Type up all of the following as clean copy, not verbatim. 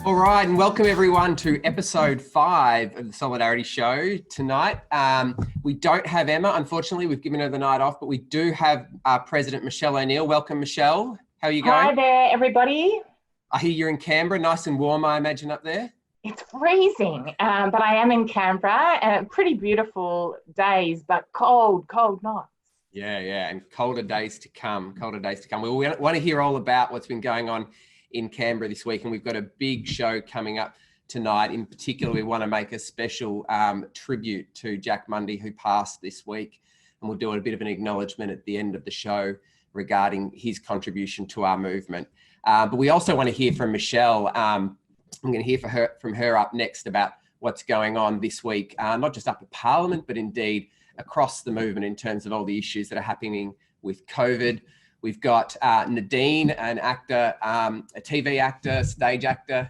All right, and welcome everyone to episode 5 of the Solidarity Show tonight. We don't have Emma, unfortunately. We've given her the night off, but we do have President Michelle O'Neill. Welcome, Michelle. How are you going? Hi there, everybody. I hear you're in Canberra, nice and warm, I imagine, up there. It's freezing, but I am in Canberra. Pretty beautiful days, but cold nights. Yeah, and colder days to come, We want to hear all about what's been going on in Canberra this week, and we've got a big show coming up tonight. In particular, we want to make a special tribute to Jack Mundy, who passed this week, and we'll do a bit of an acknowledgement at the end of the show regarding his contribution to our movement. But we also want to hear from Michelle. I'm going to hear from her up next about what's going on this week, not just up at Parliament, but indeed across the movement in terms of all the issues that are happening with COVID. We've got Nadine, an actor, a TV actor, stage actor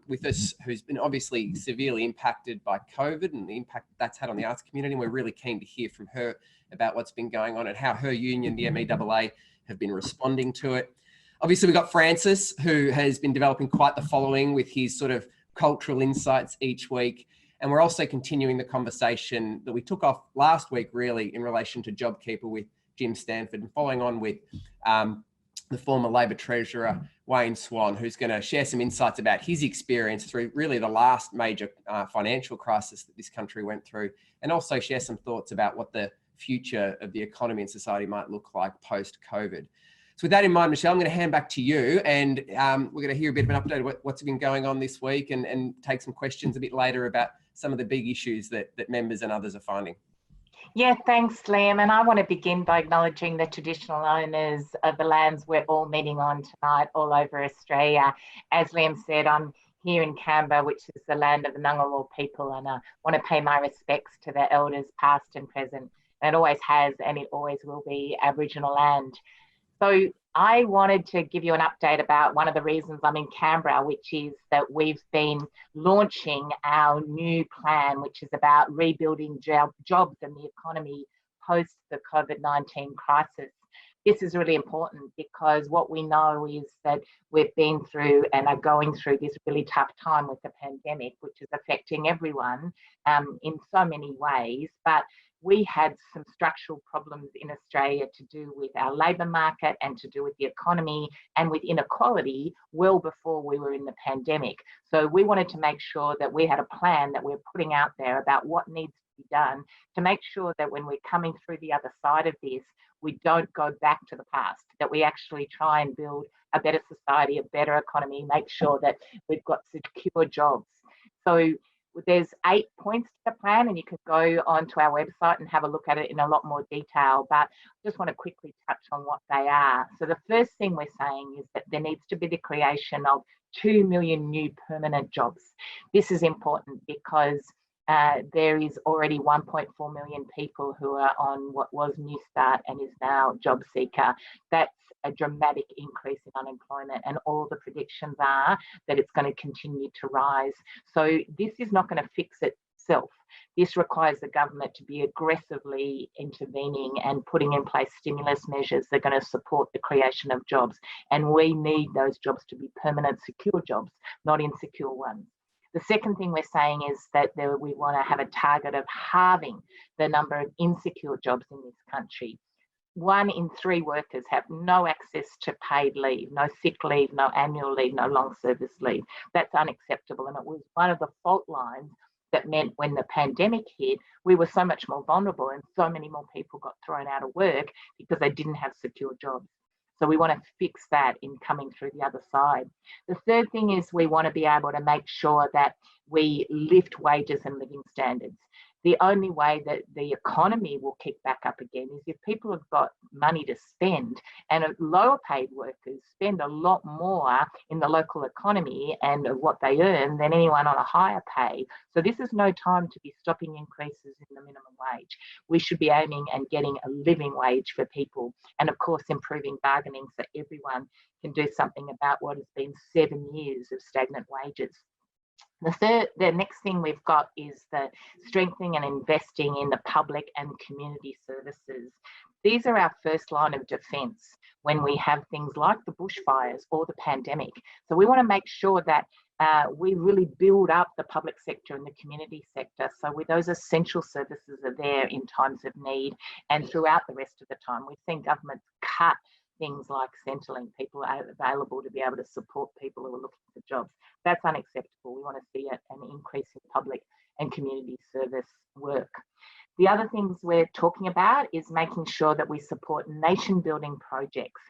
with us, who's been obviously severely impacted by COVID and the impact that's had on the arts community. And we're really keen to hear from her about what's been going on and how her union, the MEAA, have been responding to it. Obviously, we've got Francis, who has been developing quite the following with his sort of cultural insights each week. And we're also continuing the conversation that we took off last week, really, in relation to JobKeeper with Jim Stanford, and following on with the former Labor Treasurer Wayne Swan, who's going to share some insights about his experience through really the last major financial crisis that this country went through, and also share some thoughts about what the future of the economy and society might look like post-COVID. So with that in mind, Michelle, I'm going to hand back to you, and we're going to hear a bit of an update of what's been going on this week, and take some questions a bit later about some of the big issues that members and others are finding. Yeah, thanks, Liam. And I want to begin by acknowledging the traditional owners of the lands we're all meeting on tonight all over Australia. As Liam said, I'm here in Canberra, which is the land of the Ngunnawal people, and I want to pay my respects to their elders, past and present. And it always has, and it always will be Aboriginal land. So I wanted to give you an update about one of the reasons I'm in Canberra, which is that we've been launching our new plan, which is about rebuilding jobs and the economy post the COVID-19 crisis. This is really important because what we know is that we've been through and are going through this really tough time with the pandemic, which is affecting everyone in so many ways. But we had some structural problems in Australia to do with our labour market and to do with the economy and with inequality well before we were in the pandemic. So we wanted to make sure that we had a plan that we're putting out there about what needs to be done to make sure that when we're coming through the other side of this, we don't go back to the past, that we actually try and build a better society, a better economy, make sure that we've got secure jobs. So there's 8 points to the plan, and you can go onto our website and have a look at it in a lot more detail, but I just want to quickly touch on what they are. So the first thing we're saying is that there needs to be the creation of 2 million new permanent jobs. This is important because there is already 1.4 million people who are on what was New Start and is now Job Seeker. That's a dramatic increase in unemployment, and all the predictions are that it's going to continue to rise. So this is not going to fix itself. This requires the government to be aggressively intervening and putting in place stimulus measures that are going to support the creation of jobs. And we need those jobs to be permanent, secure jobs, not insecure ones. The second thing we're saying is that we want to have a target of halving the number of insecure jobs in this country. 1 in 3 workers have no access to paid leave, no sick leave, no annual leave, no long service leave. That's unacceptable. And it was one of the fault lines that meant when the pandemic hit, we were so much more vulnerable and so many more people got thrown out of work because they didn't have secure jobs. So we want to fix that in coming through the other side. The third thing is we want to be able to make sure that we lift wages and living standards. The only way that the economy will kick back up again is if people have got money to spend, and lower paid workers spend a lot more in the local economy and what they earn than anyone on a higher pay. So this is no time to be stopping increases in the minimum wage. We should be aiming and getting a living wage for people, and of course improving bargaining so everyone can do something about what has been 7 years of stagnant wages. The next thing we've got is the strengthening and investing in the public and community services. These are our first line of defence. when we have things like the bushfires or the pandemic. So we want to make sure that we really build up the public sector and the community sector. So with those essential services are there in times of need and throughout the rest of the time. We've seen governments cut things like Centrelink, people are available to be able to support people who are looking for jobs. That's unacceptable. We want to see an increase in public and community service work. The other things we're talking about is making sure that we support nation building projects.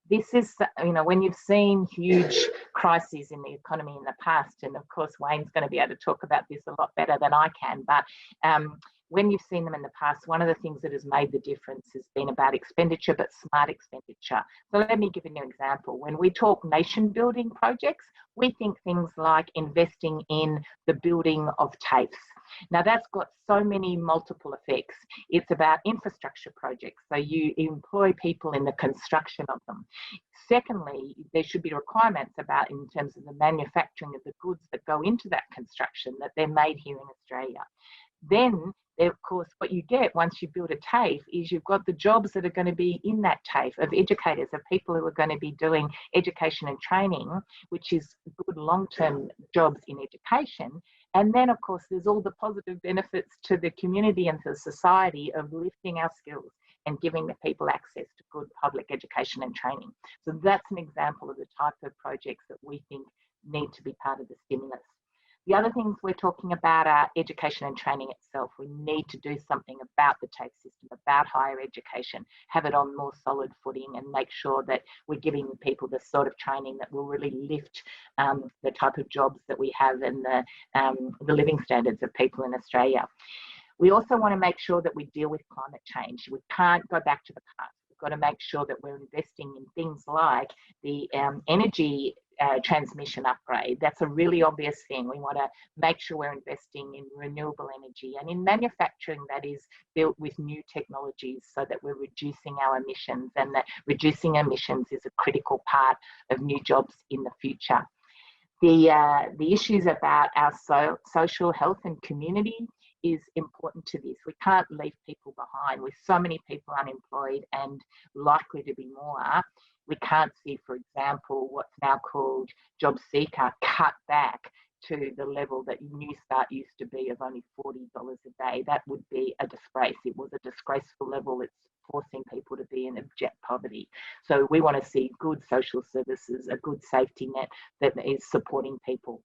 This is, when you've seen huge crises in the economy in the past, and of course, Wayne's going to be able to talk about this a lot better than I can, but when you've seen them in the past, one of the things that has made the difference has been about expenditure, but smart expenditure. So let me give you an example. When we talk nation building projects, we think things like investing in the building of TAFEs. Now that's got so many multiple effects. It's about infrastructure projects. So you employ people in the construction of them. Secondly, there should be requirements about in terms of the manufacturing of the goods that go into that construction, that they're made here in Australia. Then, of course, what you get once you build a TAFE is you've got the jobs that are going to be in that TAFE of educators, of people who are going to be doing education and training, which is good long-term jobs in education. And then, of course, there's all the positive benefits to the community and to society of lifting our skills and giving the people access to good public education and training. So that's an example of the type of projects that we think need to be part of the stimulus. The other things we're talking about are education and training itself. We need to do something about the TAFE system, about higher education, have it on more solid footing and make sure that we're giving people the sort of training that will really lift the type of jobs that we have and the living standards of people in Australia. We also want to make sure that we deal with climate change. We can't go back to the past. We've got to make sure that we're investing in things like the energy transmission upgrade. That's a really obvious thing. We want to make sure we're investing in renewable energy and in manufacturing that is built with new technologies so that we're reducing our emissions, and that reducing emissions is a critical part of new jobs in the future. The issues about our social health and community is important to this. We can't leave people behind. With so many people unemployed and likely to be more, we can't see, for example, what's now called job seeker cut back to the level that New Start used to be of only $40 a day. That would be a disgrace. It was a disgraceful level. It's forcing people to be in abject poverty. So we want to see good social services, a good safety net that is supporting people.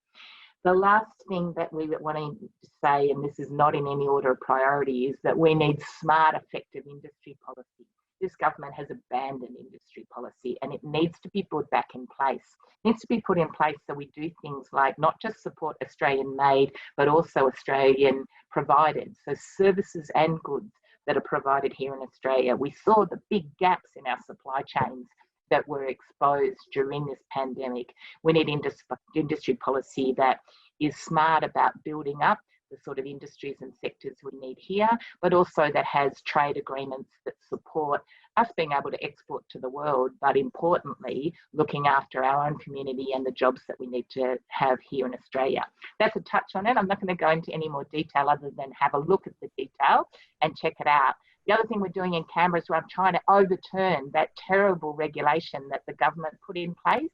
The last thing that we want to say, and this is not in any order of priority, is that we need smart, effective industry policy. This government has abandoned industry policy and it needs to be put back in place. It needs to be put in place so we do things like not just support Australian made, but also Australian provided. So services and goods that are provided here in Australia. We saw the big gaps in our supply chains that were exposed during this pandemic. We need industry policy that is smart about building up the sort of industries and sectors we need here, but also that has trade agreements that support us being able to export to the world, but importantly, looking after our own community and the jobs that we need to have here in Australia. That's a touch on it. I'm not going to go into any more detail other than have a look at the detail and check it out. The other thing we're doing in Canberra is we're trying to overturn that terrible regulation that the government put in place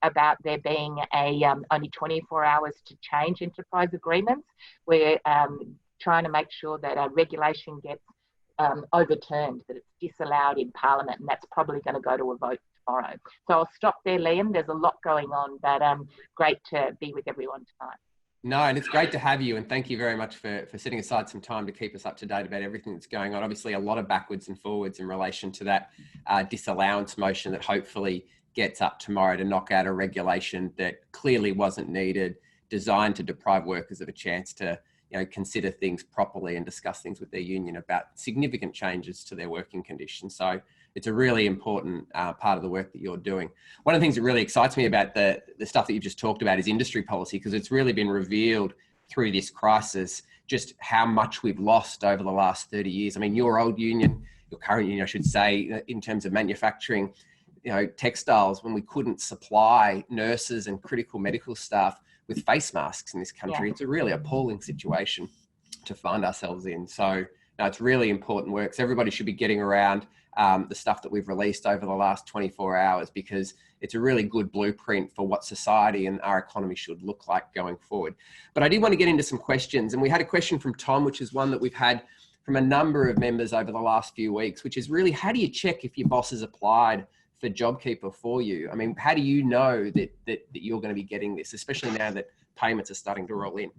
about there being only 24 hours to change enterprise agreements. We're trying to make sure that our regulation gets overturned, that it's disallowed in Parliament, and that's probably going to go to a vote tomorrow. So I'll stop there, Liam. There's a lot going on, but great to be with everyone tonight. No, and it's great to have you, and thank you very much for setting aside some time to keep us up to date about everything that's going on. Obviously, a lot of backwards and forwards in relation to that disallowance motion that hopefully gets up tomorrow to knock out a regulation that clearly wasn't needed, designed to deprive workers of a chance to consider things properly and discuss things with their union about significant changes to their working conditions. So it's a really important part of the work that you're doing. One of the things that really excites me about the stuff that you've just talked about is industry policy, because it's really been revealed through this crisis just how much we've lost over the last 30 years. I mean, your old union, your current union, I should say, in terms of manufacturing, textiles, when we couldn't supply nurses and critical medical staff with face masks in this country. Yeah. It's a really appalling situation to find ourselves in. So no, it's really important work. So everybody should be getting around the stuff that we've released over the last 24 hours, because it's a really good blueprint for what society and our economy should look like going forward. But I did want to get into some questions, and we had a question from Tom, which is one that we've had from a number of members over the last few weeks, which is really, how do you check if your boss has applied for JobKeeper for you? I mean, how do you know that you're going to be getting this, especially now that payments are starting to roll in?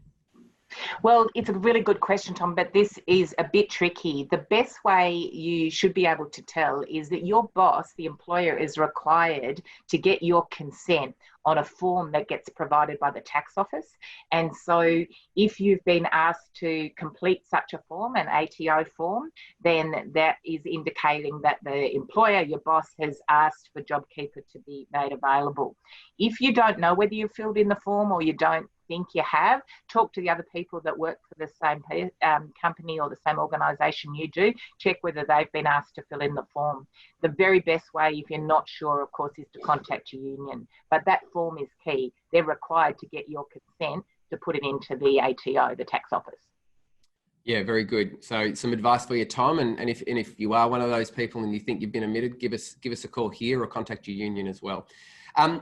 Well, it's a really good question, Tom, but this is a bit tricky. The best way you should be able to tell is that your boss, the employer, is required to get your consent on a form that gets provided by the tax office. And so if you've been asked to complete such a form, an ATO form, then that is indicating that the employer, your boss, has asked for JobKeeper to be made available. If you don't know whether you've filled in the form or you don't think you have, talk to the other people that work for the same company or the same organisation you do, check whether they've been asked to fill in the form. The very best way, if you're not sure, of course, is to contact your union. But that form is key. They're required to get your consent to put it into the ATO, the tax office. Yeah, very good. So some advice for you, Tom, and if you are one of those people and you think you've been omitted, give us a call here or contact your union as well.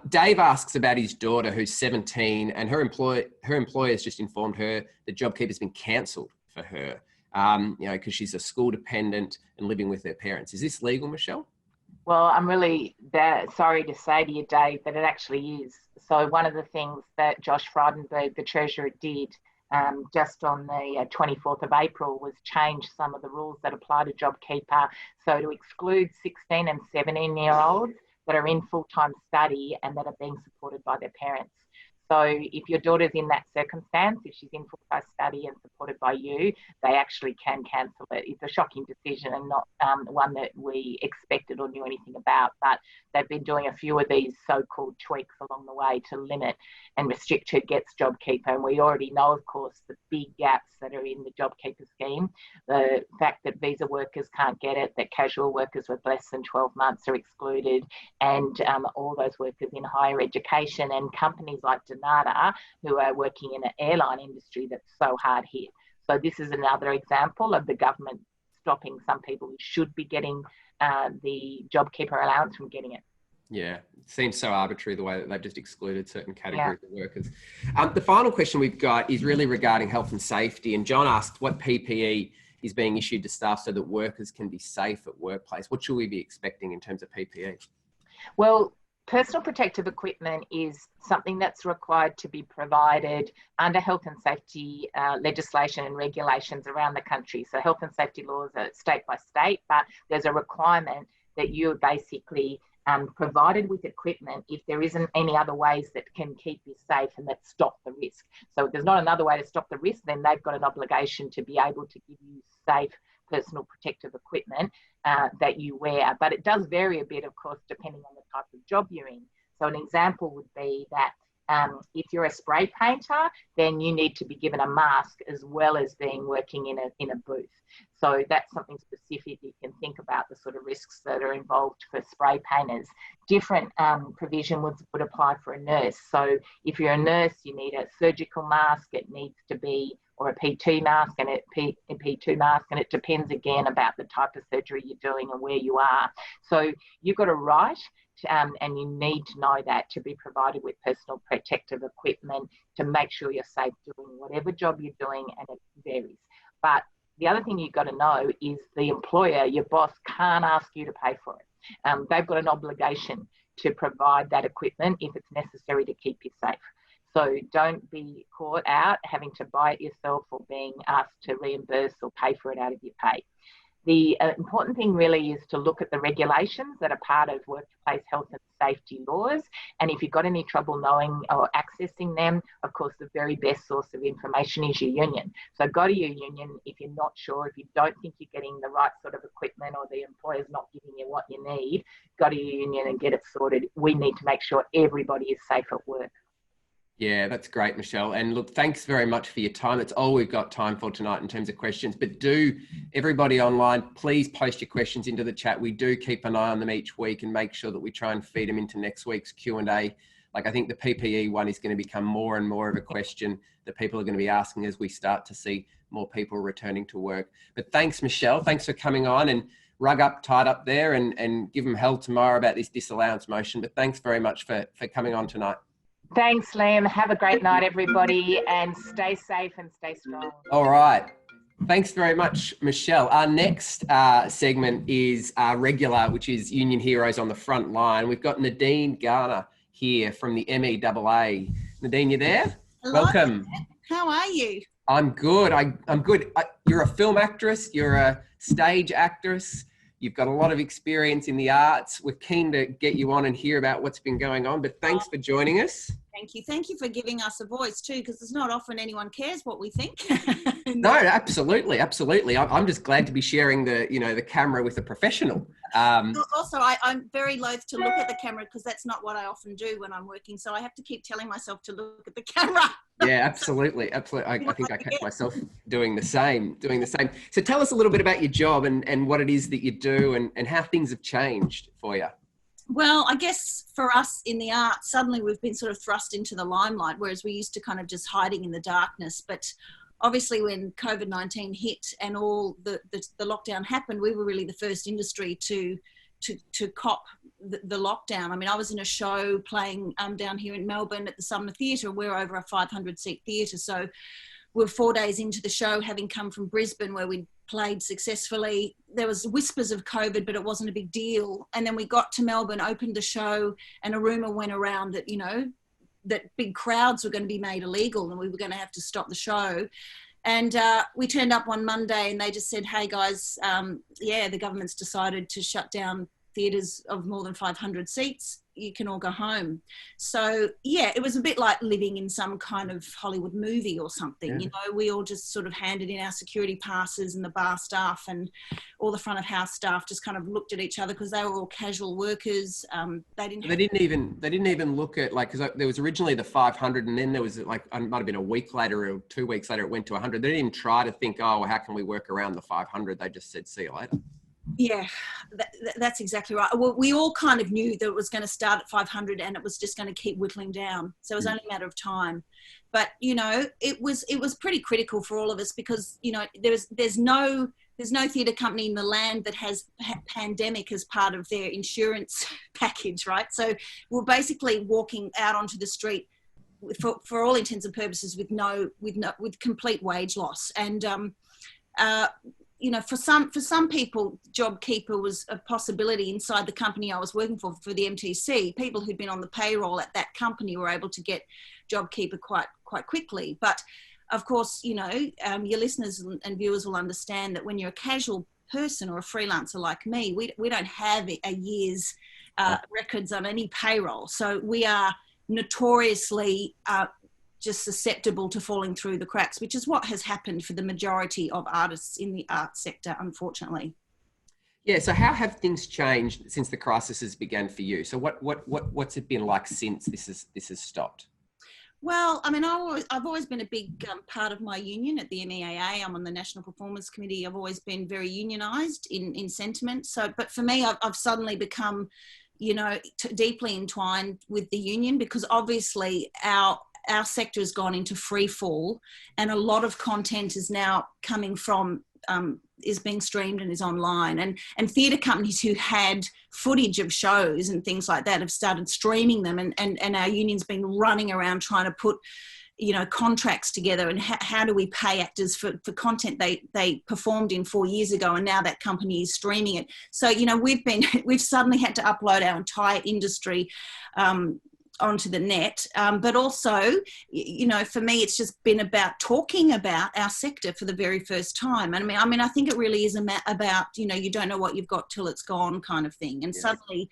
Dave asks about his daughter, who's 17, and her employer has just informed her that JobKeeper's been cancelled for her, because she's a school dependent and living with her parents. Is this legal, Michelle? Well, I'm really sorry to say to you, Dave, that it actually is. So one of the things that Josh Frydenberg, the Treasurer, did just on the 24th of April was change some of the rules that apply to JobKeeper. So to exclude 16 and 17-year-olds that are in full-time study and that are being supported by their parents. So if your daughter's in that circumstance, if she's in full-time study and supported by you, they actually can cancel it. It's a shocking decision and not one that we expected or knew anything about, but they've been doing a few of these so-called tweaks along the way to limit and restrict who gets JobKeeper. And we already know, of course, the big gaps that are in the JobKeeper scheme, the fact that visa workers can't get it, that casual workers with less than 12 months are excluded, and all those workers in higher education and companies like Donata who are working in an airline industry that's so hard hit. So this is another example of the government stopping some people who should be getting the JobKeeper allowance from getting it. Yeah, it seems so arbitrary the way that they've just excluded certain categories of workers. The final question we've got is really regarding health and safety. And John asked what PPE is being issued to staff so that workers can be safe at workplace. What should we be expecting in terms of PPE? Well, personal protective equipment is something that's required to be provided under health and safety legislation and regulations around the country. So health and safety laws are state by state, but there's a requirement that you're basically provided with equipment if there isn't any other ways that can keep you safe and that stop the risk. So if there's not another way to stop the risk, then they've got an obligation to be able to give you safe personal protective equipment that you wear. But it does vary a bit, of course, depending on the type of job you're in. So an example would be that if you're a spray painter, then you need to be given a mask as well as working in a booth. So that's something specific. You can think about the sort of risks that are involved for spray painters. Different provision would apply for a nurse. So if you're a nurse, you need a surgical mask. It needs to be, or a P2 mask, and a P2 mask, and it depends again about the type of surgery you're doing and where you are. So you've got a right, and you need to know that to be provided with personal protective equipment to make sure you're safe doing whatever job you're doing, and it varies. But the other thing you've got to know is the employer, your boss, can't ask you to pay for it. They've got an obligation to provide that equipment if it's necessary to keep you safe. So don't be caught out having to buy it yourself or being asked to reimburse or pay for it out of your pay. The important thing really is to look at the regulations that are part of workplace health and safety laws. And if you've got any trouble knowing or accessing them, of course, the very best source of information is your union. So go to your union if you're not sure, if you don't think you're getting the right sort of equipment or the employer's not giving you what you need, go to your union and get it sorted. We need to make sure everybody is safe at work. Yeah, that's great, Michelle. And look, thanks very much for your time. That's all we've got time for tonight in terms of questions. But do, everybody online, please post your questions into the chat. We do keep an eye on them each week and make sure that we try and feed them into next week's Q&A. Like, I think the PPE one is going to become more and more of a question that people are going to be asking as we start to see more people returning to work. But thanks, Michelle. Thanks for coming on. And rug up, tied up there and give them hell tomorrow about this disallowance motion. But thanks very much for coming on tonight. Thanks, Liam. Have a great night, everybody, and stay safe and stay strong. All right. Thanks very much, Michelle. Our next segment is regular, which is Union Heroes on the Front Line. We've got Nadine Garner here from the MEAA. Nadine, you there? Hello. Welcome. How are you? I'm good. I'm good. You're a film actress. You're a stage actress. You've got a lot of experience in the arts. We're keen to get you on and hear about what's been going on, but thanks for joining us. Thank you. Thank you for giving us a voice too, because it's not often anyone cares what we think. No, absolutely. Absolutely. I'm just glad to be sharing the camera with a professional. Also, I'm very loath to look at the camera because that's not what I often do when I'm working. So I have to keep telling myself to look at the camera. Yeah, absolutely. Absolutely. I think I catch myself doing the same. So tell us a little bit about your job and what it is that you do and how things have changed for you. Well, I guess for us in the arts, suddenly we've been sort of thrust into the limelight, whereas we used to kind of just hiding in the darkness. But obviously when COVID-19 hit and all the lockdown happened, we were really the first industry to cop the lockdown. I mean, I was in a show playing down here in Melbourne at the Summer Theatre. We're over a 500-seat theatre. So we're 4 days into the show, having come from Brisbane where we played successfully. There was whispers of COVID, but it wasn't a big deal. And then we got to Melbourne, opened the show, and a rumour went around that, that big crowds were going to be made illegal and we were going to have to stop the show. And we turned up one Monday and they just said, hey guys, the government's decided to shut down theatres of more than 500 seats. You can all go home. So yeah, it was a bit like living in some kind of Hollywood movie or something. Yeah. We all just sort of handed in our security passes, and the bar staff and all the front of house staff just kind of looked at each other because they were all casual workers. They didn't even look at, like, because there was originally the 500 and then there was, like, it might have been a week later or 2 weeks later it went to 100. They didn't even try to think, oh, well, how can we work around the 500? They just said, see you later. Yeah, that's exactly right. Well, we all kind of knew that it was going to start at 500 and it was just going to keep whittling down. So it was only a matter of time. But, it was pretty critical for all of us because, there's no theatre company in the land that has pandemic as part of their insurance package, right? So we're basically walking out onto the street for all intents and purposes with complete wage loss. And, for some people, JobKeeper was a possibility inside the company I was working for the MTC. People who'd been on the payroll at that company were able to get JobKeeper quite quickly. But of course, your listeners and viewers will understand that when you're a casual person or a freelancer like me, we don't have a year's records on any payroll. So we are notoriously just susceptible to falling through the cracks, which is what has happened for the majority of artists in the arts sector, unfortunately. Yeah. So how have things changed since the crisis has begun for you? So what's it been like since this has stopped? Well, I mean, I've always been a big part of my union at the MEAA. I'm on the National Performance Committee. I've always been very unionised in sentiment. So, but for me, I've suddenly become, deeply entwined with the union because obviously our sector has gone into free fall and a lot of content is now coming from, is being streamed and is online. And theatre companies who had footage of shows and things like that have started streaming them and our union's been running around trying to put, contracts together and how do we pay actors for content they performed in 4 years ago and now that company is streaming it. So, we've suddenly had to upload our entire industry onto the net, but also, for me, it's just been about talking about our sector for the very first time. And I mean, I think it really is about, you don't know what you've got till it's gone kind of thing. And suddenly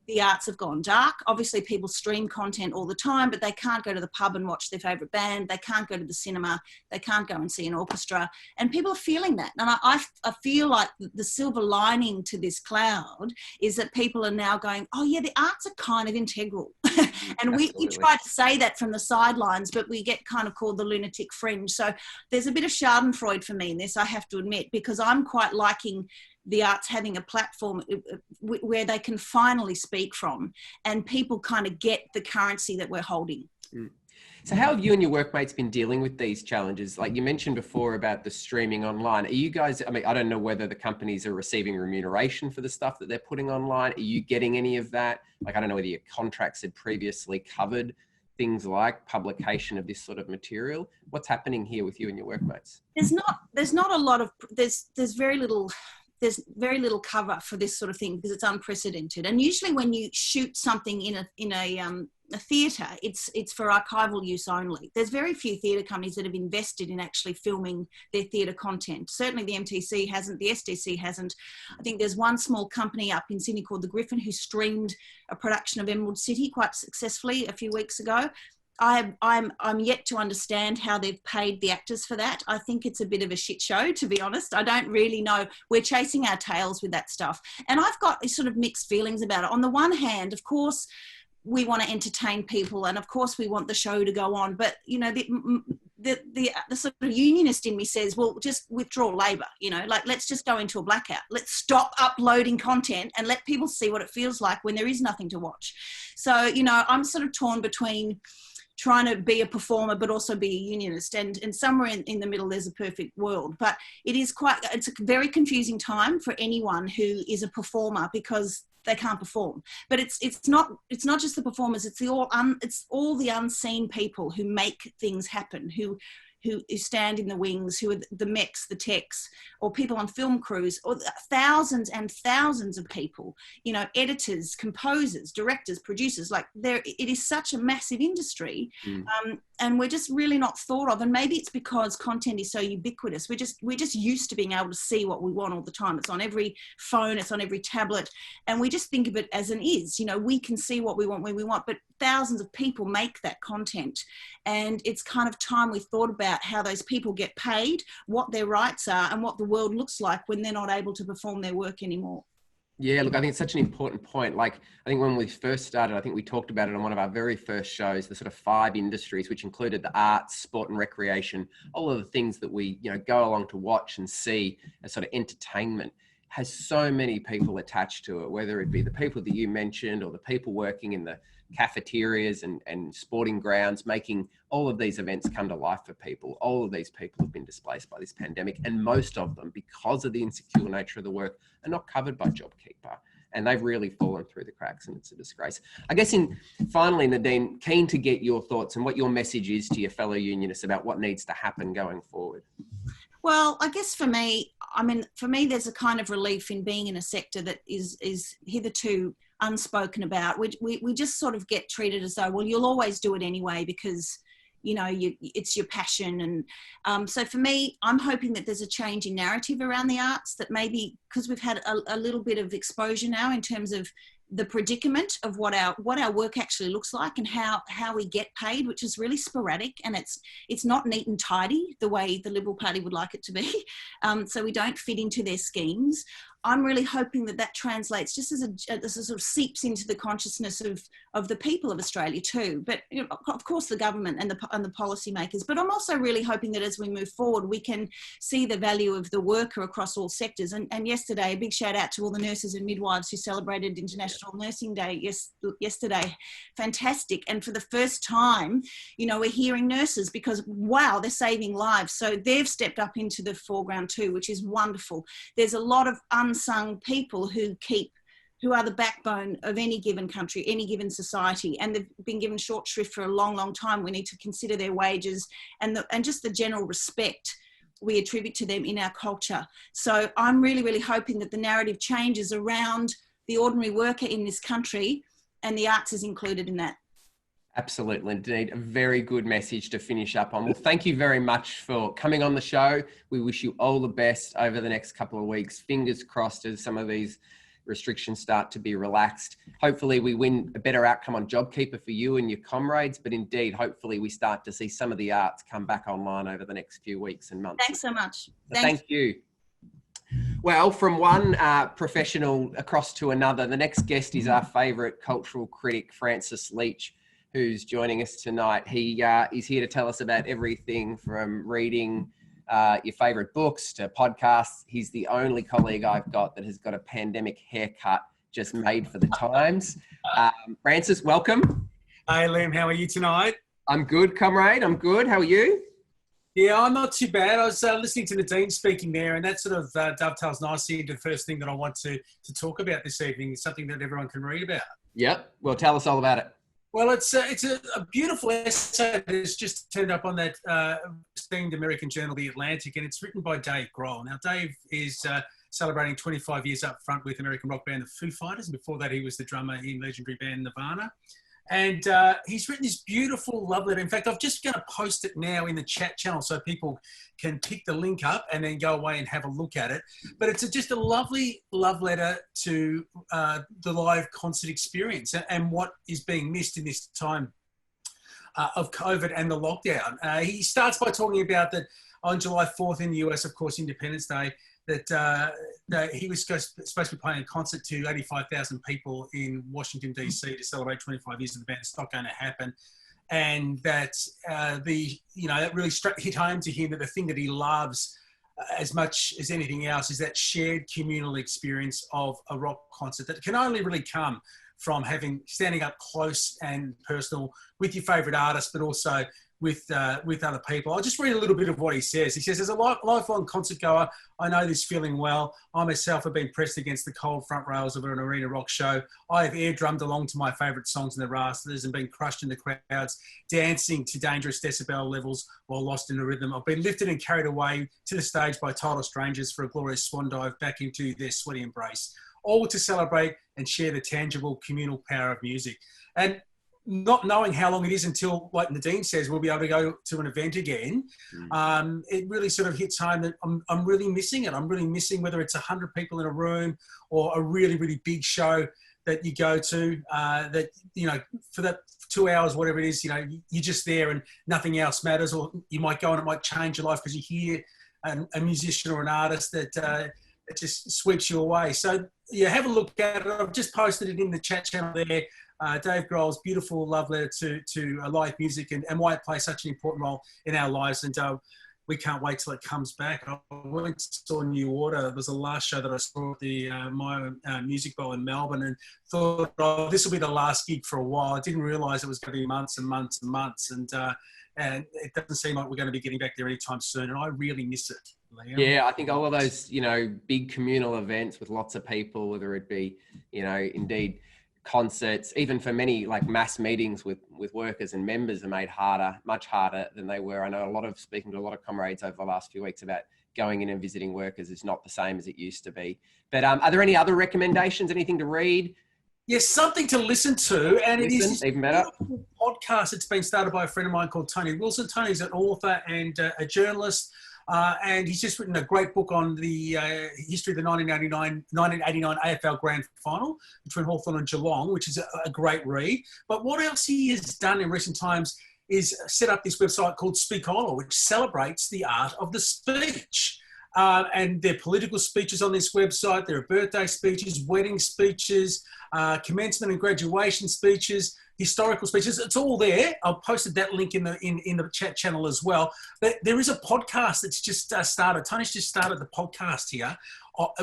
the arts have gone dark. Obviously, people stream content all the time, but they can't go to the pub and watch their favourite band. They can't go to the cinema. They can't go and see an orchestra. And people are feeling that. And I feel like the silver lining to this cloud is that people are now going, oh, yeah, the arts are kind of integral. And we try to say that from the sidelines, but we get kind of called the lunatic fringe. So there's a bit of Schadenfreude for me in this, I have to admit, because I'm quite liking the arts having a platform where they can finally speak from and people kind of get the currency that we're holding. So how have you and your workmates been dealing with these challenges? Like you mentioned before about the streaming online. Are you guys, I mean, I don't know whether the companies are receiving remuneration for the stuff that they're putting online. Are you getting any of that? Like, I don't know whether your contracts had previously covered things like publication of this sort of material. What's happening here with you and your workmates? There's not a lot of, there's very little cover for this sort of thing because it's unprecedented. And usually when you shoot something in a theatre, it's for archival use only. There's very few theatre companies that have invested in actually filming their theatre content. Certainly the MTC hasn't, the SDC hasn't. I think there's one small company up in Sydney called The Griffin who streamed a production of Emerald City quite successfully a few weeks ago. I'm yet to understand how they've paid the actors for that. I think it's a bit of a shit show, to be honest. I don't really know. We're chasing our tails with that stuff. And I've got sort of mixed feelings about it. On the one hand, of course, we want to entertain people and of course we want the show to go on. But, you know, the sort of unionist in me says, well, just withdraw labour, you know, like let's just go into a blackout. Let's stop uploading content and let people see what it feels like when there is nothing to watch. So, you know, I'm sort of torn between trying to be a performer but also be a unionist, and somewhere in the middle there's a perfect world. But it's a very confusing time for anyone who is a performer because they can't perform. But it's not just the performers, it's all the unseen people who make things happen, who stand in the wings, who are the mechs, the techs, or people on film crews, or thousands and thousands of people, you know, editors, composers, directors, producers. Like it is such a massive industry, and we're just really not thought of. And maybe it's because content is so ubiquitous. We're just used to being able to see what we want all the time. It's on every phone, it's on every tablet, and we just think of it as an is. You know, we can see what we want when we want, but thousands of people make that content, and it's kind of time we thought about how those people get paid, what their rights are, and what the world looks like when they're not able to perform their work anymore. Yeah, look, I think it's such an important point. Like, I think when we first started, I think we talked about it on one of our very first shows, the sort of 5 industries, which included the arts, sport and recreation, all of the things that we, you know, go along to watch and see as sort of entertainment, has so many people attached to it, whether it be the people that you mentioned or the people working in the cafeterias and sporting grounds, making all of these events come to life for people. All of these people have been displaced by this pandemic, and most of them, because of the insecure nature of the work, are not covered by JobKeeper, and they've really fallen through the cracks, and it's a disgrace. I guess finally, Nadine, keen to get your thoughts and what your message is to your fellow unionists about what needs to happen going forward. Well, I guess for me, there's a kind of relief in being in a sector that is hitherto unspoken about. We just sort of get treated as though, well, you'll always do it anyway because, you know, it's your passion. And so for me, I'm hoping that there's a change in narrative around the arts, that maybe because we've had a little bit of exposure now in terms of the predicament of what our work actually looks like and how we get paid, which is really sporadic, and it's not neat and tidy the way the Liberal Party would like it to be. So we don't fit into their schemes. I'm really hoping that translates just as a sort of seeps into the consciousness of the people of Australia too. But you know, of course the government and the policymakers. But I'm also really hoping that as we move forward, we can see the value of the worker across all sectors. And yesterday, a big shout out to all the nurses and midwives who celebrated International Nursing Day yesterday. Fantastic. And for the first time, you know, we're hearing nurses because wow, they're saving lives. So they've stepped up into the foreground too, which is wonderful. There's a lot of unsung people who are the backbone of any given country, any given society, and they've been given short shrift for a long, long time. We need to consider their wages and just the general respect we attribute to them in our culture. So I'm really, really hoping that the narrative changes around the ordinary worker in this country, and the arts is included in that. Absolutely, indeed. A very good message to finish up on. Well, thank you very much for coming on the show. We wish you all the best over the next couple of weeks. Fingers crossed as some of these restrictions start to be relaxed. Hopefully we win a better outcome on JobKeeper for you and your comrades, but indeed, hopefully we start to see some of the arts come back online over the next few weeks and months. Thanks so much. So thank you. Well, from one professional across to another, the next guest is our favourite cultural critic, Francis Leach, who's joining us tonight. He is here to tell us about everything from reading your favourite books to podcasts. He's the only colleague I've got that has got a pandemic haircut just made for the times. Francis, welcome. Hey, Liam, how are you tonight? I'm good, comrade. I'm good. How are you? Yeah, I'm not too bad. I was listening to Nadine speaking there, and that sort of dovetails nicely into the first thing that I want to talk about this evening. Is something that everyone can read about. Yep. Well, tell us all about it. Well, it's a beautiful essay that's just turned up on that esteemed American journal, The Atlantic, and it's written by Dave Grohl. Now, Dave is celebrating 25 years up front with American rock band The Foo Fighters, and before that he was the drummer in legendary band Nirvana. And he's written this beautiful love letter. In fact, I'm just going to post it now in the chat channel so people can pick the link up and then go away and have a look at it. But it's just a lovely love letter to the live concert experience and what is being missed in this time of COVID and the lockdown. He starts by talking about that on July 4th in the US, of course, Independence Day, that he was supposed to be playing a concert to 85,000 people in Washington, D.C. to celebrate 25 years of the band. It's not going to happen. And that that really hit home to him that the thing that he loves as much as anything else is that shared communal experience of a rock concert that can only really come from standing up close and personal with your favourite artist, but also with other people. I'll just read a little bit of what he says. He says, as a lifelong concert goer, I know this feeling well. I myself have been pressed against the cold front rails of an arena rock show. I have air drummed along to my favourite songs in the rafters and been crushed in the crowds, dancing to dangerous decibel levels while lost in the rhythm. I've been lifted and carried away to the stage by total strangers for a glorious swan dive back into their sweaty embrace, all to celebrate and share the tangible communal power of music. And not knowing how long it is until, like Nadine says, we'll be able to go to an event again, it really sort of hits home that I'm really missing it. I'm really missing whether it's 100 people in a room or a really, really big show that you go to that, for that 2 hours, whatever it is, you're just there and nothing else matters. Or you might go and it might change your life because you hear a musician or an artist that it just sweeps you away. So, yeah, have a look at it. I've just posted it in the chat channel there. Dave Grohl's beautiful love letter to live music and why it plays such an important role in our lives. And we can't wait till it comes back. I went and saw New Order. It was the last show that I saw at the my Music Bowl in Melbourne, and thought, this will be the last gig for a while. I didn't realise it was going to be months and months and months. And it doesn't seem like we're going to be getting back there anytime soon. And I really miss it, Liam. Yeah, I think all of those, big communal events with lots of people, whether it be, indeed concerts, even for many like mass meetings with workers and members are made much harder than they were. I know speaking to a lot of comrades over the last few weeks about going in and visiting workers is not the same as it used to be. But are there any other recommendations, anything to read? Yes, something to listen to. And it is this even better podcast. It's been started by a friend of mine called Tony Wilson. Tony's an author and a journalist. And he's just written a great book on the history of the 1989 AFL Grand Final between Hawthorn and Geelong, which is a great read. But what else he has done in recent times is set up this website called Speakola, which celebrates the art of the speech. And there are political speeches on this website. There are birthday speeches, wedding speeches, commencement and graduation speeches, historical speeches. It's all there. I've posted that link in the chat channel as well. But there is a podcast that's just started. Tony's just started the podcast here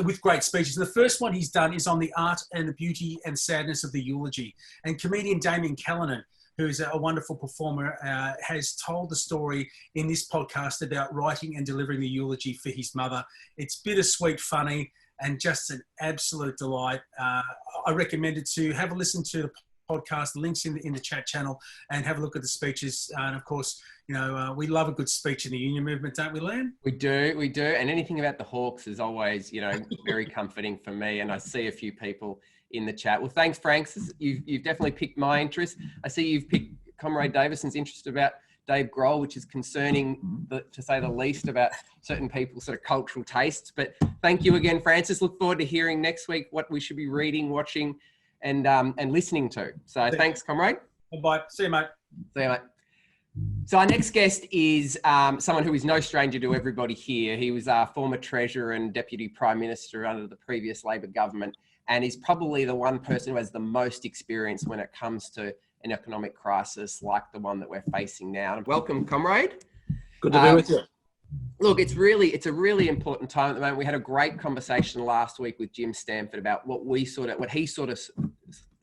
with great speeches. And the first one he's done is on the art and the beauty and sadness of the eulogy. And comedian Damien Callanan, who's a wonderful performer, has told the story in this podcast about writing and delivering the eulogy for his mother. It's bittersweet, funny, and just an absolute delight. I recommend it to have a listen to the podcast, the links in the chat channel, and have a look at the speeches. And of course, we love a good speech in the union movement, don't we, Liam? We do. And anything about the Hawks is always, very comforting for me. And I see a few people in the chat. Well, thanks, Francis. You've definitely piqued my interest. I see you've picked Comrade Davison's interest about Dave Grohl, which is concerning, to say the least, about certain people's sort of cultural tastes. But thank you again, Francis. Look forward to hearing next week what we should be reading, watching, and listening to. So thanks, Comrade. Bye. See you, mate. See you, mate. So our next guest is someone who is no stranger to everybody here. He was our former Treasurer and Deputy Prime Minister under the previous Labor government, and is probably the one person who has the most experience when it comes to an economic crisis like the one that we're facing now. Welcome, Comrade. Good to be with you. Look, it's a really important time at the moment. We had a great conversation last week with Jim Stanford about what he sort of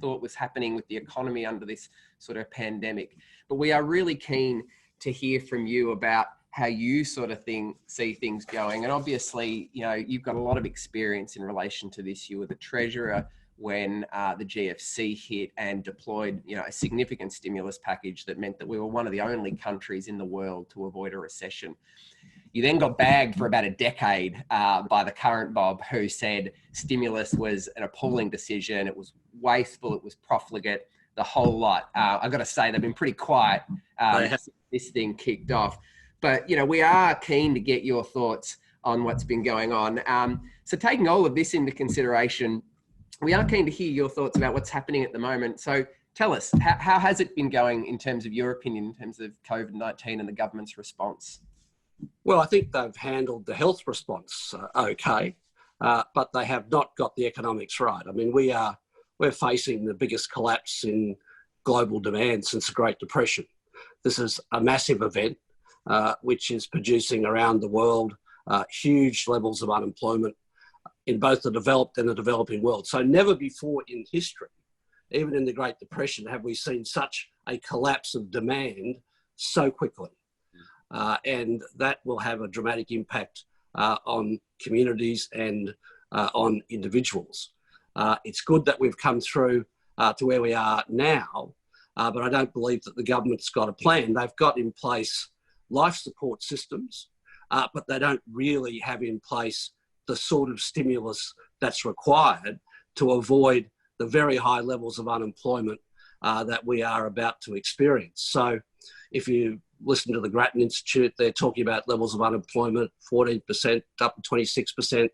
thought was happening with the economy under this sort of pandemic. But we are really keen to hear from you about how you sort of see things going. And obviously, you know, you've got a lot of experience in relation to this. You were the Treasurer when the GFC hit and deployed, you know, a significant stimulus package that meant that we were one of the only countries in the world to avoid a recession. You then got bagged for about a decade by the current Bob, who said stimulus was an appalling decision. It was wasteful. It was profligate, the whole lot. I've got to say, they've been pretty quiet since this thing kicked off. But, you know, we are keen to get your thoughts on what's been going on. So taking all of this into consideration, we are keen to hear your thoughts about what's happening at the moment. So tell us, how has it been going in terms of your opinion, in terms of COVID-19 and the government's response? Well, I think they've handled the health response okay, but they have not got the economics right. I mean, we're facing the biggest collapse in global demand since the Great Depression. This is a massive event which is producing around the world huge levels of unemployment in both the developed and the developing world. So never before in history, even in the Great Depression, have we seen such a collapse of demand so quickly. And that will have a dramatic impact on communities and on individuals. It's good that we've come through to where we are now, but I don't believe that the government's got a plan. They've got in place life support systems, but they don't really have in place the sort of stimulus that's required to avoid the very high levels of unemployment that we are about to experience. So if you listen to the Grattan Institute, they're talking about levels of unemployment, 14% up to 26%.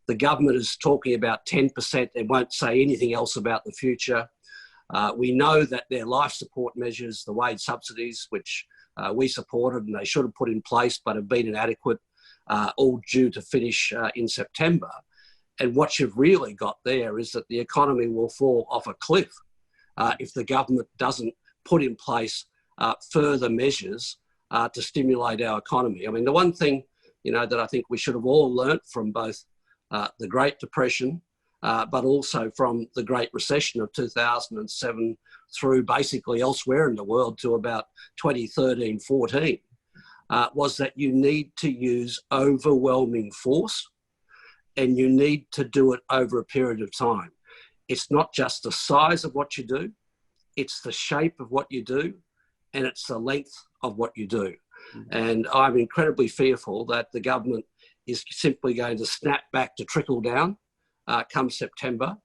The government is talking about 10% and won't say anything else about the future. We know that their life support measures, the wage subsidies, which we supported and they should have put in place but have been inadequate, all due to finish in September. And what you've really got there is that the economy will fall off a cliff if the government doesn't put in place further measures to stimulate our economy. I mean, the one thing, you know, that I think we should have all learnt from both the Great Depression, but also from the Great Recession of 2007 through basically elsewhere in the world to about 2013-14, was that you need to use overwhelming force and you need to do it over a period of time. It's not just the size of what you do, it's the shape of what you do, and it's the length of what you do. And I'm incredibly fearful that the government is simply going to snap back to trickle down come September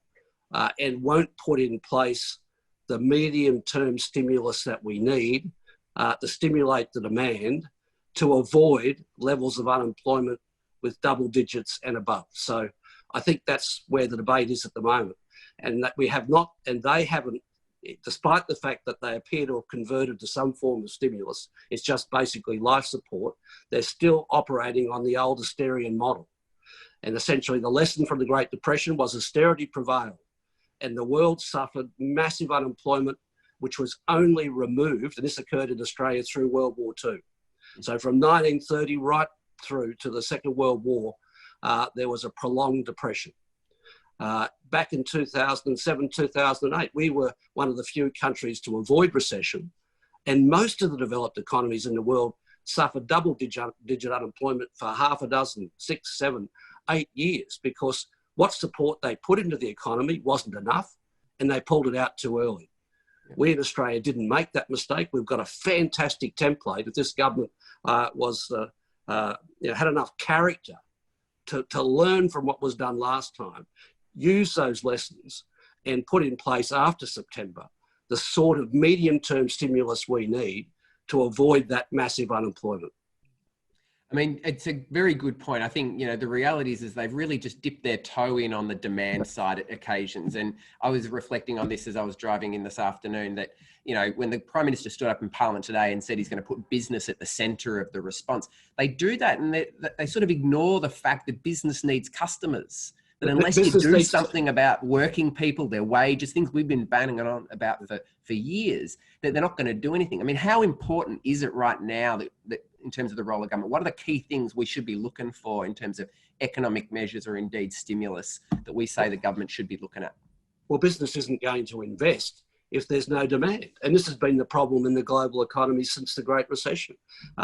and won't put in place the medium-term stimulus that we need to stimulate the demand to avoid levels of unemployment with double digits and above. So I think that's where the debate is at the moment. And that we have not, and they haven't, despite the fact that they appear to have converted to some form of stimulus, it's just basically life support, they're still operating on the old Austerian model. And essentially the lesson from the Great Depression was austerity prevailed and the world suffered massive unemployment, which was only removed, and this occurred in Australia through World War II. So from 1930 right through to the Second World War, there was a prolonged depression. Back in 2007, 2008, we were one of the few countries to avoid recession, and most of the developed economies in the world suffered double-digit unemployment for half a dozen, 6, 7, 8 years, because what support they put into the economy wasn't enough, and they pulled it out too early. We in Australia didn't make that mistake. We've got a fantastic template. If this government had enough character to learn from what was done last time, use those lessons and put in place after September the sort of medium-term stimulus we need to avoid that massive unemployment. I mean, it's a very good point. I think, you know, the reality is they've really just dipped their toe in on the demand side at occasions. And I was reflecting on this as I was driving in this afternoon that, you know, when the Prime Minister stood up in Parliament today and said he's going to put business at the centre of the response, they do that and they sort of ignore the fact that business needs customers. That unless you do something about working people, their wages, things we've been banging on about for years, that they're not going to do anything. I mean, how important is it right now that in terms of the role of government? What are the key things we should be looking for in terms of economic measures or indeed stimulus that we say the government should be looking at? well, business isn't going to invest if there's no demand. And this has been the problem in the global economy since the Great Recession.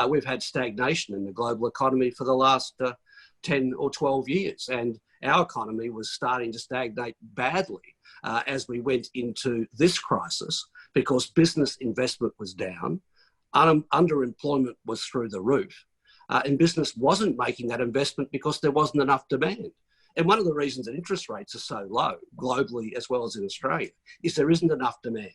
We've had stagnation in the global economy for the last 10 or 12 years. And our economy was starting to stagnate badly as we went into this crisis because business investment was down, underemployment was through the roof, and business wasn't making that investment because there wasn't enough demand. And one of the reasons that interest rates are so low, globally as well as in Australia, is there isn't enough demand.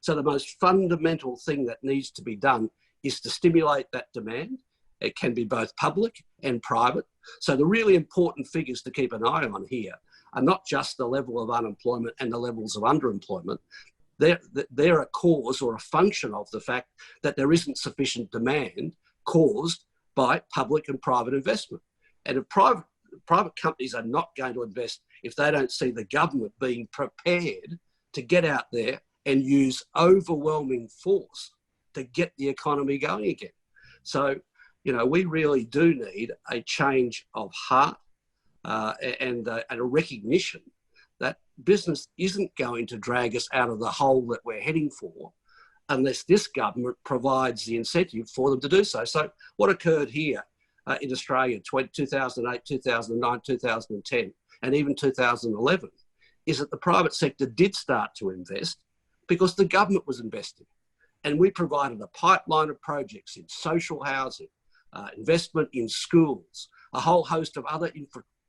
So the most fundamental thing that needs to be done is to stimulate that demand. It can be both public and private. So the really important figures to keep an eye on here are not just the level of unemployment and the levels of underemployment. They're a cause or a function of the fact that there isn't sufficient demand caused by public and private investment. And if private companies are not going to invest if they don't see the government being prepared to get out there and use overwhelming force to get the economy going again. So, you know, we really do need a change of heart and a recognition that business isn't going to drag us out of the hole that we're heading for unless this government provides the incentive for them to do so. So what occurred here in Australia 2008, 2009, 2010, and even 2011 is that the private sector did start to invest because the government was investing. And we provided a pipeline of projects in social housing, investment in schools, a whole host of other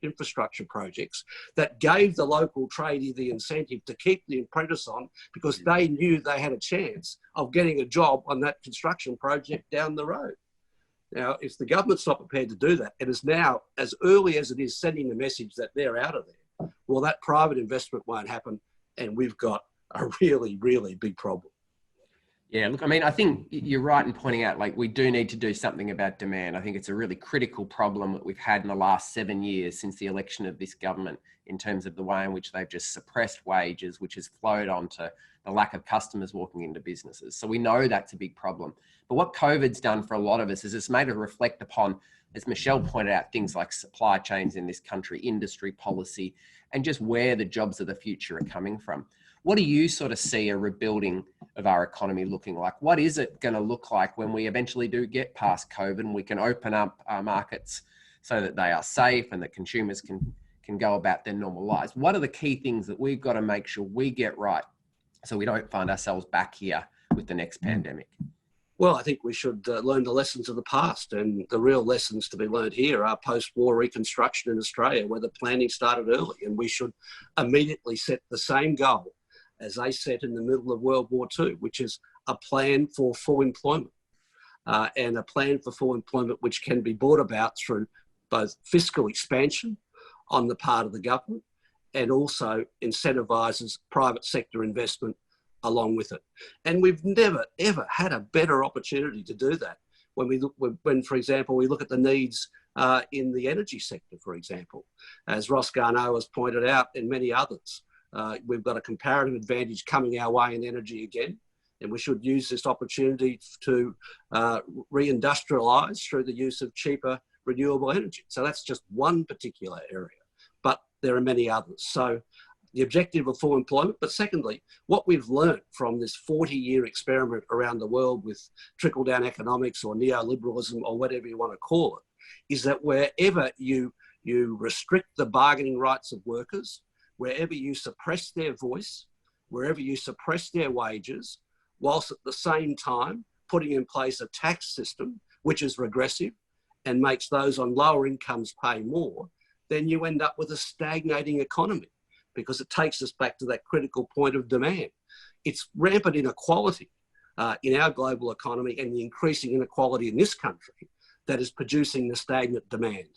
infrastructure projects that gave the local tradie the incentive to keep the apprentice on because they knew they had a chance of getting a job on that construction project down the road. Now, if the government's not prepared to do that, it is now, as early as it is sending the message that they're out of there, well, that private investment won't happen and we've got a really, really big problem. Yeah, look, I mean, I think you're right in pointing out, like, we do need to do something about demand. I think it's a really critical problem that we've had in the last 7 years since the election of this government in terms of the way in which they've just suppressed wages, which has flowed on to the lack of customers walking into businesses. So we know that's a big problem. But what COVID's done for a lot of us is it's made us reflect upon, as Michelle pointed out, things like supply chains in this country, industry policy, and just where the jobs of the future are coming from. What do you sort of see a rebuilding of our economy looking like? What is it going to look like when we eventually do get past COVID and we can open up our markets so that they are safe and that consumers can go about their normal lives? What are the key things that we've got to make sure we get right so we don't find ourselves back here with the next pandemic? Well, I think we should learn the lessons of the past, and the real lessons to be learned here are post-war Reconstruction in Australia, where the planning started early, and we should immediately set the same goal as they set in the middle of World War II, which is a plan for full employment, and a plan for full employment which can be brought about through both fiscal expansion on the part of the government and also incentivises private sector investment along with it. And we've never, ever had a better opportunity to do that when, for example, we look at the needs in the energy sector, for example. As Ross Garneau has pointed out, and many others, we've got a comparative advantage coming our way in energy again, and we should use this opportunity to reindustrialise through the use of cheaper renewable energy. So that's just one particular area, but there are many others. So the objective of full employment, but secondly, what we've learnt from this 40-year experiment around the world with trickle-down economics or neoliberalism or whatever you want to call it, is that wherever you restrict the bargaining rights of workers, wherever you suppress their voice, wherever you suppress their wages, whilst at the same time putting in place a tax system which is regressive and makes those on lower incomes pay more, then you end up with a stagnating economy, because it takes us back to that critical point of demand. It's rampant inequality in our global economy and the increasing inequality in this country that is producing the stagnant demand.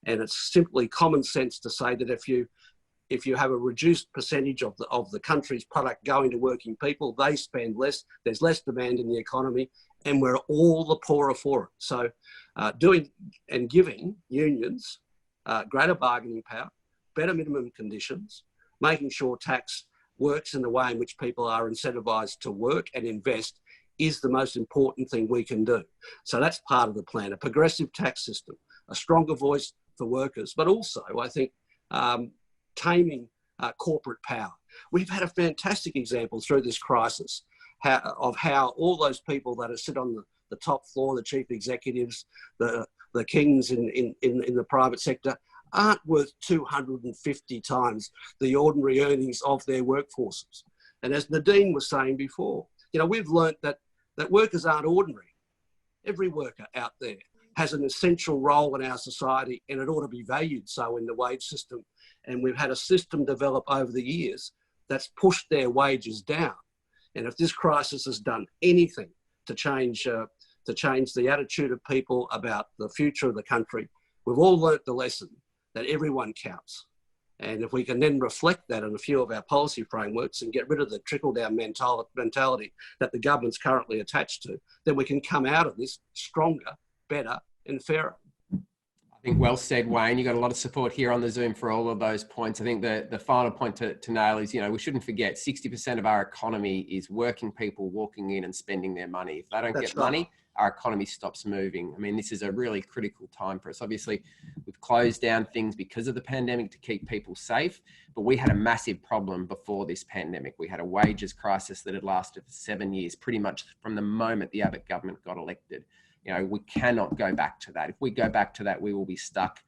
And it's simply common sense to say that if you have a reduced percentage of the country's product going to working people, they spend less, there's less demand in the economy, and we're all the poorer for it. So doing and giving unions greater bargaining power, better minimum conditions, making sure tax works in the way in which people are incentivised to work and invest is the most important thing we can do. So that's part of the plan, a progressive tax system, a stronger voice for workers, but also, I think, taming corporate power. We've had a fantastic example through this crisis of how all those people that sit on the top floor, the chief executives, the kings in the private sector, aren't worth 250 times the ordinary earnings of their workforces. And as Nadine was saying before, you know, we've learnt that workers aren't ordinary. Every worker out there has an essential role in our society, and it ought to be valued so in the wage system. And we've had a system develop over the years that's pushed their wages down. And if this crisis has done anything to change the attitude of people about the future of the country, we've all learnt the lesson that everyone counts. And if we can then reflect that in a few of our policy frameworks and get rid of the trickle-down mentality that the government's currently attached to, then we can come out of this stronger, better and fairer. I think well said, Wayne. You got a lot of support here on the Zoom for all of those points. I think the final point to nail is, you know, we shouldn't forget 60% of our economy is working people walking in and spending their money. If they don't get money, our economy stops moving. I mean, this is a really critical time for us. Obviously, we've closed down things because of the pandemic to keep people safe, but we had a massive problem before this pandemic. We had a wages crisis that had lasted for 7 years, pretty much from the moment the Abbott government got elected. You know, we cannot go back to that. If we go back to that, we will be stuck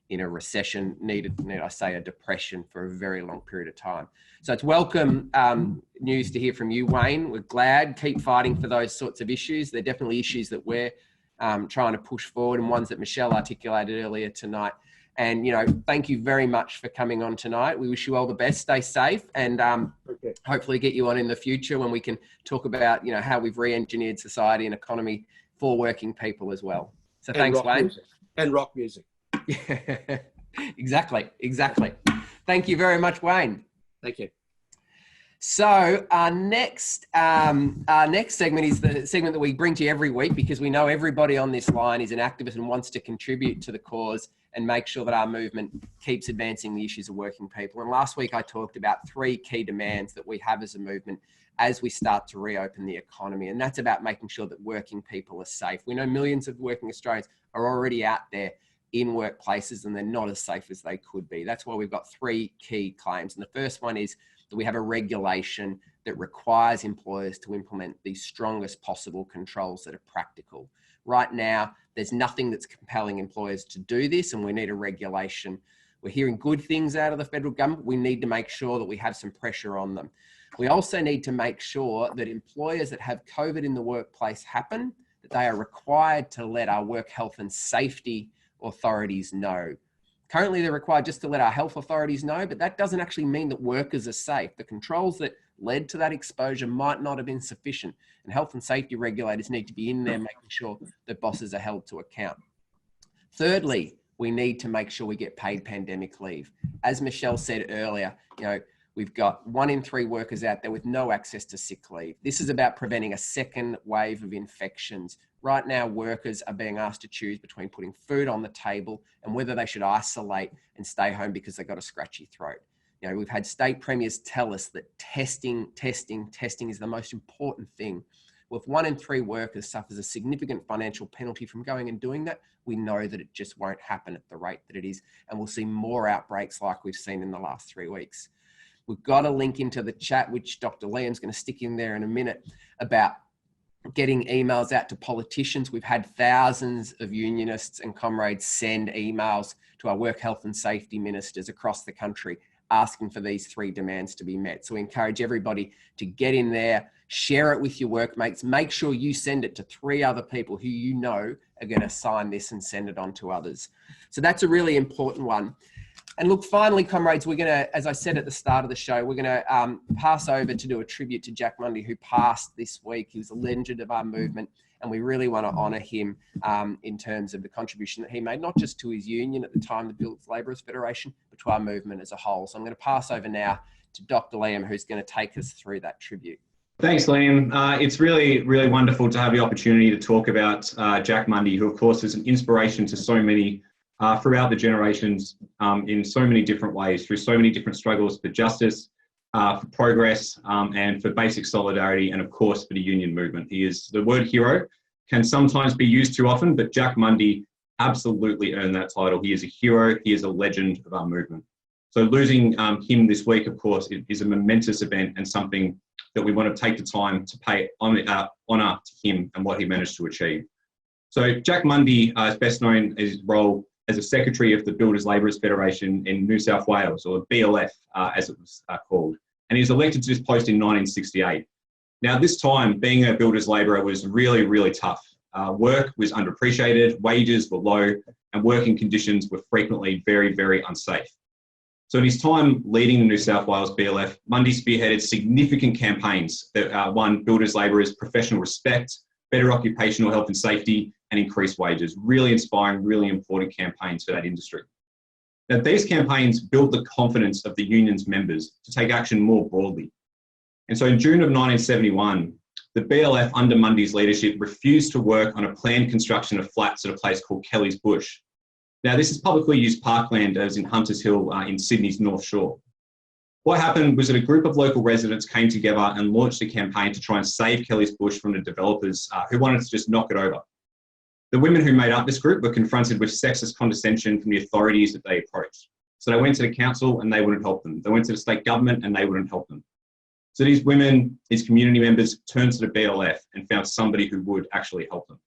in a recession, need I say a depression for a very long period of time. So it's welcome news to hear from you, Wayne. We're glad. Keep fighting for those sorts of issues. They're definitely issues that we're trying to push forward, and ones that Michelle articulated earlier tonight. And, you know, thank you very much for coming on tonight. We wish you all the best. Stay safe, and hopefully get you on in the future when we can talk about, you know, how we've re-engineered society and economy for working people as well. So thanks, Wayne. And rock music. Yeah, exactly. Thank you very much, Wayne. Thank you. So our next segment is the segment that we bring to you every week, because we know everybody on this line is an activist and wants to contribute to the cause and make sure that our movement keeps advancing the issues of working people. And last week I talked about 3 key demands that we have as a movement as we start to reopen the economy. And that's about making sure that working people are safe. We know millions of working Australians are already out there in workplaces and they're not as safe as they could be. That's why we've got 3 key claims. And the first one is that we have a regulation that requires employers to implement the strongest possible controls that are practical. Right now, there's nothing that's compelling employers to do this, and we need a regulation. We're hearing good things out of the federal government. We need to make sure that we have some pressure on them. We also need to make sure that employers that have COVID in the workplace happen, that they are required to let our work health and safety authorities know. Currently, they're required just to let our health authorities know, but that doesn't actually mean that workers are safe. The controls that led to that exposure might not have been sufficient, and health and safety regulators need to be in there making sure that bosses are held to account. Thirdly, we need to make sure we get paid pandemic leave. As Michelle said earlier, you know, we've got 1 in 3 workers out there with no access to sick leave. This is about preventing a second wave of infections. Right now, workers are being asked to choose between putting food on the table and whether they should isolate and stay home because they've got a scratchy throat. You know, we've had state premiers tell us that testing is the most important thing. Well, if 1 in 3 workers suffers a significant financial penalty from going and doing that, we know that it just won't happen at the rate that it is. And we'll see more outbreaks like we've seen in the last 3 weeks. We've got a link into the chat, which Dr. Liam's going to stick in there in a minute, about getting emails out to politicians. We've had thousands of unionists and comrades send emails to our work health and safety ministers across the country asking for these 3 demands to be met. So we encourage everybody to get in there, share it with your workmates, make sure you send it to 3 other people who you know are going to sign this and send it on to others. So that's a really important one. And look, finally, comrades, we're going to, as I said at the start of the show, we're going to pass over to do a tribute to Jack Mundy, who passed this week. He was a legend of our movement, and we really want to honour him in terms of the contribution that he made, not just to his union at the time, the Village Labourers Federation, but to our movement as a whole. So I'm going to pass over now to Dr. Liam, who's going to take us through that tribute. Thanks, Liam. It's really, really wonderful to have the opportunity to talk about Jack Mundy, who, of course, is an inspiration to so many throughout the generations in so many different ways, through so many different struggles for justice, for progress, and for basic solidarity, and of course for the union movement. He is, the word hero can sometimes be used too often, but Jack Mundy absolutely earned that title. He is a hero, he is a legend of our movement. So losing him this week, of course, is a momentous event and something that we want to take the time to pay honour to him and what he managed to achieve. So Jack Mundy is best known as his role as a secretary of the Builders Labourers Federation in New South Wales, or BLF as it was called. And he was elected to this post in 1968. Now, this time, being a builders labourer was really, really tough. Work was underappreciated, wages were low, and working conditions were frequently very, very unsafe. So in his time leading the New South Wales BLF, Mundy spearheaded significant campaigns that won builders labourers professional respect, better occupational health and safety, and increased wages. Really inspiring, really important campaigns for that industry. Now, these campaigns built the confidence of the union's members to take action more broadly. And so in June of 1971, the BLF under Mundy's leadership refused to work on a planned construction of flats at a place called Kelly's Bush. Now, this is publicly used parkland as in Hunters Hill in Sydney's North Shore. What happened was that a group of local residents came together and launched a campaign to try and save Kelly's Bush from the developers who wanted to just knock it over. The women who made up this group were confronted with sexist condescension from the authorities that they approached. So they went to the council and they wouldn't help them. They went to the state government and they wouldn't help them. So these women, these community members, turned to the BLF and found somebody who would actually help them.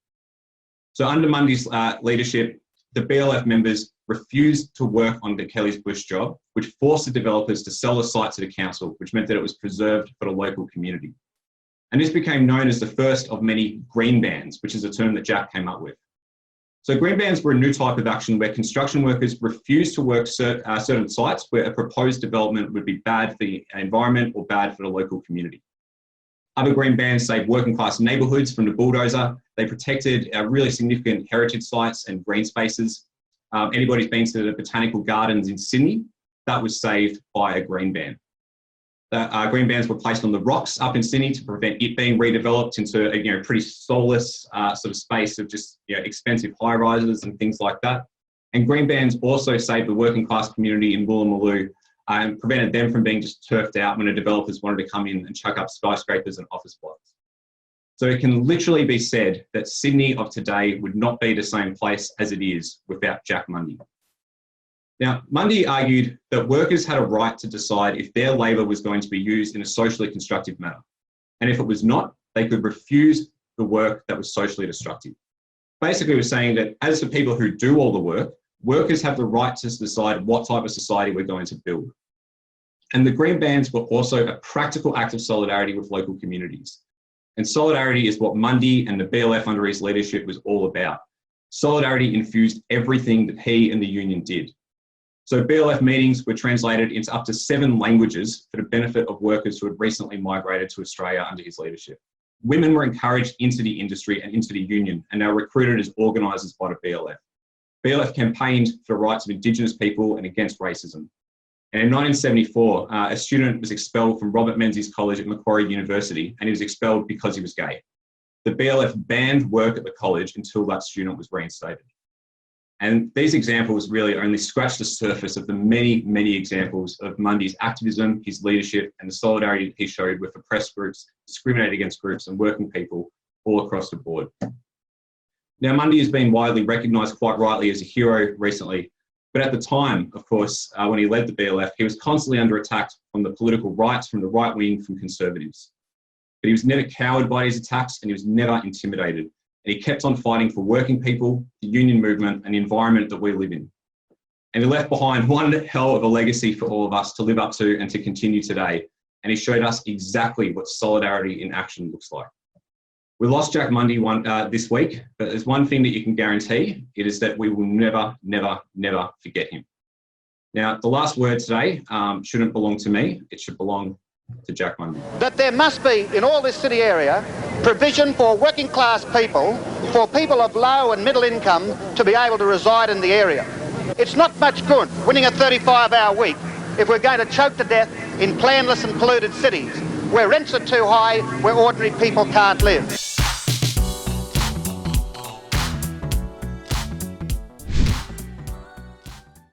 So under Mundy's leadership, the BLF members refused to work on the Kelly's Bush job, which forced the developers to sell the site to the council, which meant that it was preserved for the local community. And this became known as the first of many green bans, which is a term that Jack came up with. So green bans were a new type of action where construction workers refused to work certain sites where a proposed development would be bad for the environment or bad for the local community. Other green bans saved working class neighbourhoods from the bulldozer. They protected really significant heritage sites and green spaces. Anybody's been to the botanical gardens in Sydney, that was saved by a green ban. The green bans were placed on the rocks up in Sydney to prevent it being redeveloped into a pretty soulless sort of space of just expensive high rises and things like that. And green bans also saved the working class community in Woolloomooloo and prevented them from being just turfed out when the developers wanted to come in and chuck up skyscrapers and office blocks. So it can literally be said that Sydney of today would not be the same place as it is without Jack Mundy. Now, Mundy argued that workers had a right to decide if their labour was going to be used in a socially constructive manner. And if it was not, they could refuse the work that was socially destructive. Basically, we're saying that as the people who do all the work, workers have the right to decide what type of society we're going to build. And the green bans were also a practical act of solidarity with local communities. And solidarity is what Mundy and the BLF under his leadership was all about. Solidarity infused everything that he and the union did. So BLF meetings were translated into up to 7 languages for the benefit of workers who had recently migrated to Australia under his leadership. Women were encouraged into the industry and into the union, and they were recruited as organisers by the BLF. BLF campaigned for the rights of Indigenous people and against racism. And in 1974, a student was expelled from Robert Menzies College at Macquarie University, and he was expelled because he was gay. The BLF banned work at the college until that student was reinstated. And these examples really only scratch the surface of the many, many examples of Mundy's activism, his leadership, and the solidarity that he showed with oppressed groups, discriminated against groups, and working people all across the board. Now, Mundy has been widely recognised quite rightly as a hero recently, but at the time, of course, when he led the BLF, he was constantly under attack from the political right, from the right wing, from conservatives. But he was never cowed by his attacks, and he was never intimidated. And he kept on fighting for working people, the union movement, and the environment that we live in. And he left behind one hell of a legacy for all of us to live up to and to continue today. And he showed us exactly what solidarity in action looks like. We lost Jack Mundy this week, but there's one thing that you can guarantee, it is that we will never, never, never forget him. Now, the last word today shouldn't belong to me, it should belong to Jack Mundy. That there must be, in all this city area, provision for working class people, for people of low and middle income to be able to reside in the area. It's not much good winning a 35-hour week if we're going to choke to death in planless and polluted cities where rents are too high, where ordinary people can't live.